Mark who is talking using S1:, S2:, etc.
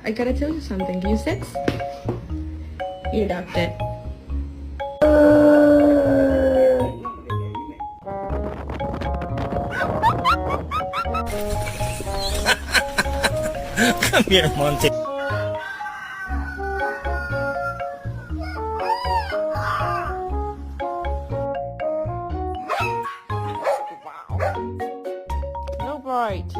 S1: I gotta tell you something. Do you sit? You adopt it.
S2: Come here, Monty.
S3: No bite.